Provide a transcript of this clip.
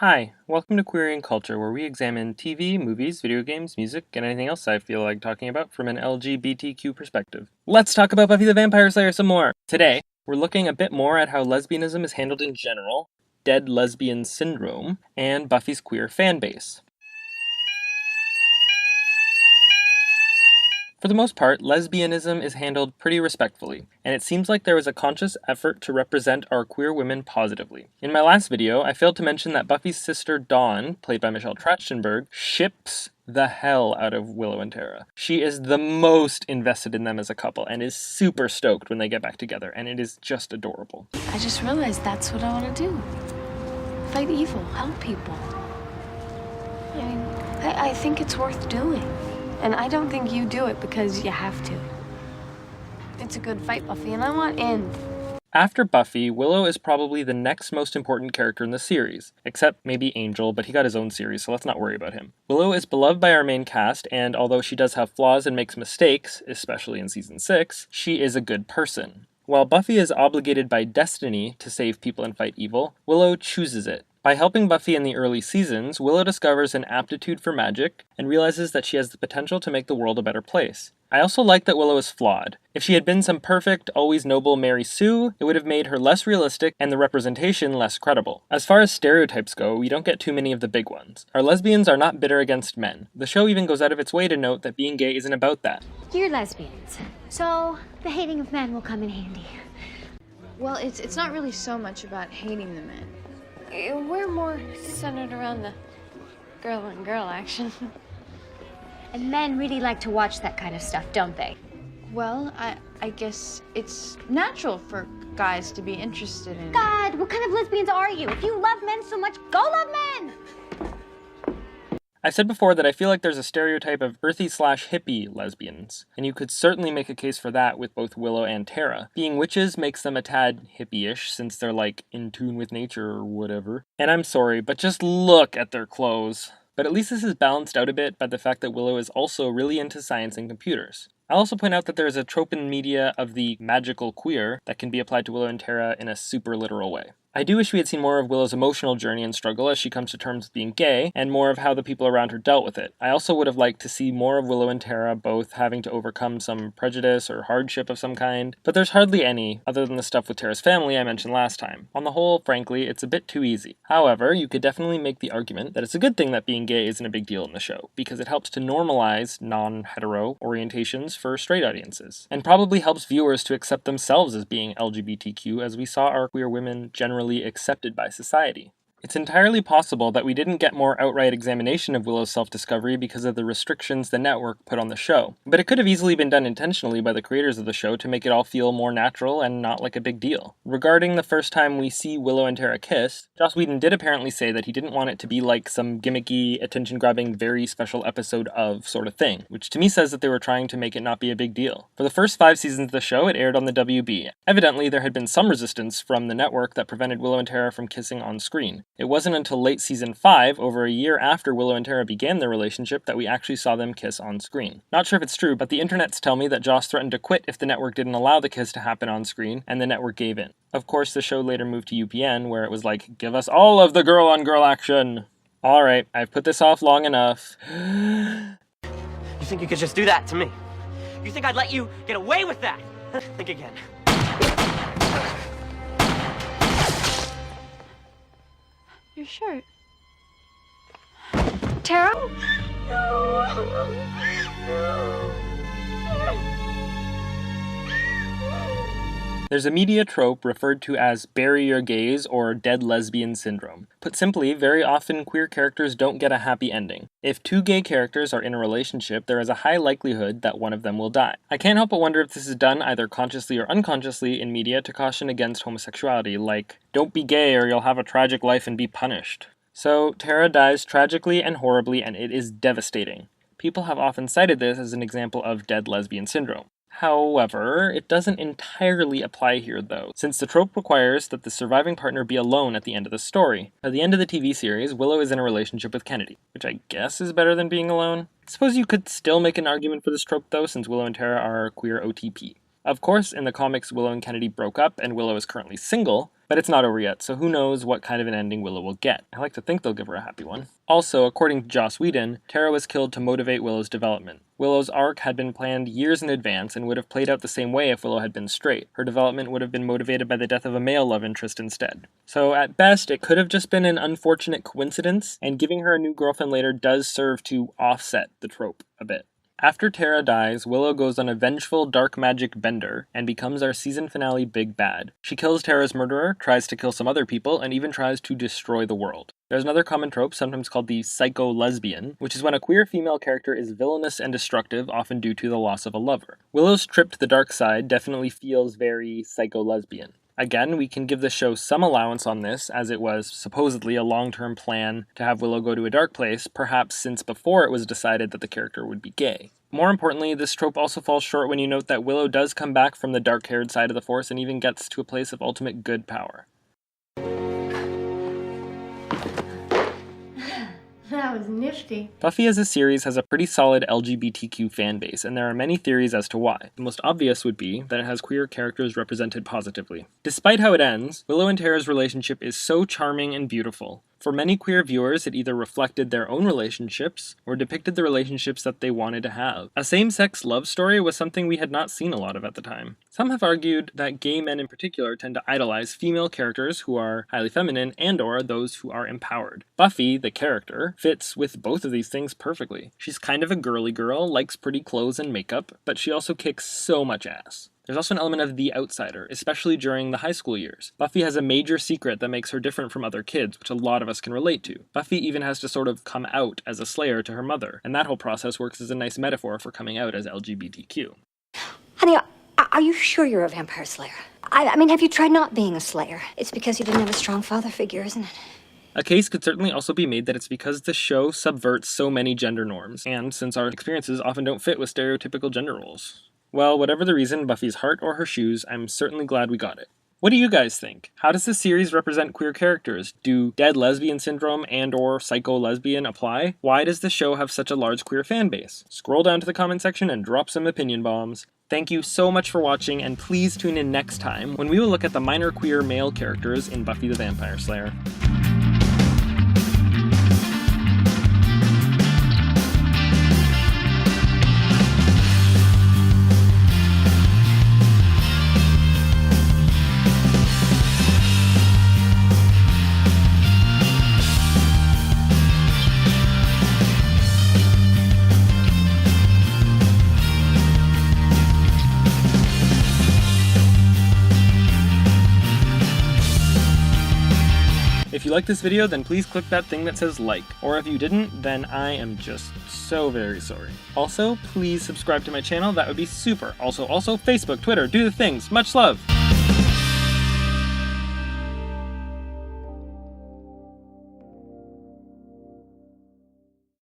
Hi, welcome to Querying Culture, where we examine TV, movies, video games, music, and anything else I feel like talking about from an LGBTQ perspective. Let's talk about Buffy the Vampire Slayer some more! Today, we're looking a bit more at how lesbianism is handled in general, dead lesbian syndrome, and Buffy's queer fanbase. For the most part, lesbianism is handled pretty respectfully, and it seems like there was a conscious effort to represent our queer women positively. In my last video, I failed to mention that Buffy's sister Dawn, played by Michelle Trachtenberg, ships the hell out of Willow and Tara. She is the most invested in them as a couple, and is super stoked when they get back together, and it is just adorable. I just realized that's what I want to do. Fight evil, help people. I think it's worth doing. And I don't think you do it because you have to. It's a good fight, Buffy, and I want in. After Buffy, Willow is probably the next most important character in the series, except maybe Angel, but he got his own series, so let's not worry about him. Willow is beloved by our main cast, and although she does have flaws and makes mistakes, especially in season 6, she is a good person. While Buffy is obligated by destiny to save people and fight evil, Willow chooses it. By helping Buffy in the early seasons, Willow discovers an aptitude for magic and realizes that she has the potential to make the world a better place. I also like that Willow is flawed. If she had been some perfect, always noble Mary Sue, it would have made her less realistic and the representation less credible. As far as stereotypes go, we don't get too many of the big ones. Our lesbians are not bitter against men. The show even goes out of its way to note that being gay isn't about that. You're lesbians, so the hating of men will come in handy. Well, it's not really so much about hating the men. We're more centered around the girl on girl action. And men really like to watch that kind of stuff, don't they? Well, I guess it's natural for guys to be interested in it. God, what kind of lesbians are you? If you love men so much, go love men! I said before that I feel like there's a stereotype of earthy/hippie lesbians, and you could certainly make a case for that with both Willow and Tara. Being witches makes them a tad hippie-ish, since they're like in tune with nature or whatever. And I'm sorry, but just look at their clothes. But at least this is balanced out a bit by the fact that Willow is also really into science and computers. I'll also point out that there is a trope in media of the magical queer that can be applied to Willow and Tara in a super literal way. I do wish we had seen more of Willow's emotional journey and struggle as she comes to terms with being gay, and more of how the people around her dealt with it. I also would have liked to see more of Willow and Tara both having to overcome some prejudice or hardship of some kind, but there's hardly any, other than the stuff with Tara's family I mentioned last time. On the whole, frankly, it's a bit too easy. However, you could definitely make the argument that it's a good thing that being gay isn't a big deal in the show, because it helps to normalize non-hetero orientations for straight audiences, and probably helps viewers to accept themselves as being LGBTQ, as we saw our queer women generally accepted by society. It's entirely possible that we didn't get more outright examination of Willow's self-discovery because of the restrictions the network put on the show, but it could have easily been done intentionally by the creators of the show to make it all feel more natural and not like a big deal. Regarding the first time we see Willow and Tara kiss, Joss Whedon did apparently say that he didn't want it to be like some gimmicky, attention-grabbing, very special episode of sort of thing, which to me says that they were trying to make it not be a big deal. For the first 5 seasons of the show, it aired on the WB. Evidently, there had been some resistance from the network that prevented Willow and Tara from kissing on screen. It wasn't until late season 5, over a year after Willow and Tara began their relationship, that we actually saw them kiss on screen. Not sure if it's true, but the internets tell me that Joss threatened to quit if the network didn't allow the kiss to happen on screen, and the network gave in. Of course, the show later moved to UPN, where it was like, give us all of the girl-on-girl action! Alright, I've put this off long enough. You think you could just do that to me? You think I'd let you get away with that? Think again. Your shirt. Tara? There's a media trope referred to as bury your gays or dead lesbian syndrome. Put simply, very often queer characters don't get a happy ending. If 2 gay characters are in a relationship, there is a high likelihood that one of them will die. I can't help but wonder if this is done either consciously or unconsciously in media to caution against homosexuality, like, don't be gay or you'll have a tragic life and be punished. So, Tara dies tragically and horribly, and it is devastating. People have often cited this as an example of dead lesbian syndrome. However, it doesn't entirely apply here though, since the trope requires that the surviving partner be alone at the end of the story. At the end of the TV series, Willow is in a relationship with Kennedy, which I guess is better than being alone. I suppose you could still make an argument for this trope though, since Willow and Tara are queer OTP. Of course, in the comics, Willow and Kennedy broke up and Willow is currently single, But it's not over yet, so who knows what kind of an ending Willow will get. I like to think they'll give her a happy one. Also, according to Joss Whedon, Tara was killed to motivate Willow's development. Willow's arc had been planned years in advance and would have played out the same way if Willow had been straight. Her development would have been motivated by the death of a male love interest instead. So at best, it could have just been an unfortunate coincidence, and giving her a new girlfriend later does serve to offset the trope a bit. After Tara dies, Willow goes on a vengeful dark magic bender and becomes our season finale big bad. She kills Tara's murderer, tries to kill some other people, and even tries to destroy the world. There's another common trope, sometimes called the psycho-lesbian, which is when a queer female character is villainous and destructive, often due to the loss of a lover. Willow's trip to the dark side definitely feels very psycho-lesbian. Again, we can give the show some allowance on this, as it was supposedly a long-term plan to have Willow go to a dark place, perhaps since before it was decided that the character would be gay. More importantly, this trope also falls short when you note that Willow does come back from the dark-haired side of the Force and even gets to a place of ultimate good power. That was nifty. Buffy as a series has a pretty solid LGBTQ fanbase, and there are many theories as to why. The most obvious would be that it has queer characters represented positively. Despite how it ends, Willow and Tara's relationship is so charming and beautiful. For many queer viewers, it either reflected their own relationships or depicted the relationships that they wanted to have. A same-sex love story was something we had not seen a lot of at the time. Some have argued that gay men in particular tend to idolize female characters who are highly feminine and/or those who are empowered. Buffy, the character, fits with both of these things perfectly. She's kind of a girly girl, likes pretty clothes and makeup, but she also kicks so much ass. There's also an element of the outsider, especially during the high school years. Buffy has a major secret that makes her different from other kids, which a lot of us can relate to. Buffy even has to sort of come out as a Slayer to her mother, and that whole process works as a nice metaphor for coming out as LGBTQ. Honey, are you sure you're a vampire slayer? I mean, have you tried not being a slayer? It's because you didn't have a strong father figure, isn't it? A case could certainly also be made that it's because the show subverts so many gender norms, and since our experiences often don't fit with stereotypical gender roles. Well, whatever the reason, Buffy's heart or her shoes, I'm certainly glad we got it. What do you guys think? How does this series represent queer characters? Do dead lesbian syndrome and/or psycho-lesbian apply? Why does the show have such a large queer fan base? Scroll down to the comment section and drop some opinion bombs. Thank you so much for watching, and please tune in next time when we will look at the minor queer male characters in Buffy the Vampire Slayer. If you liked this video, then please click that thing that says like, or if you didn't, then I am just so very sorry. Also, please subscribe to my channel, that would be super. Also Facebook, Twitter, do the things. Much love!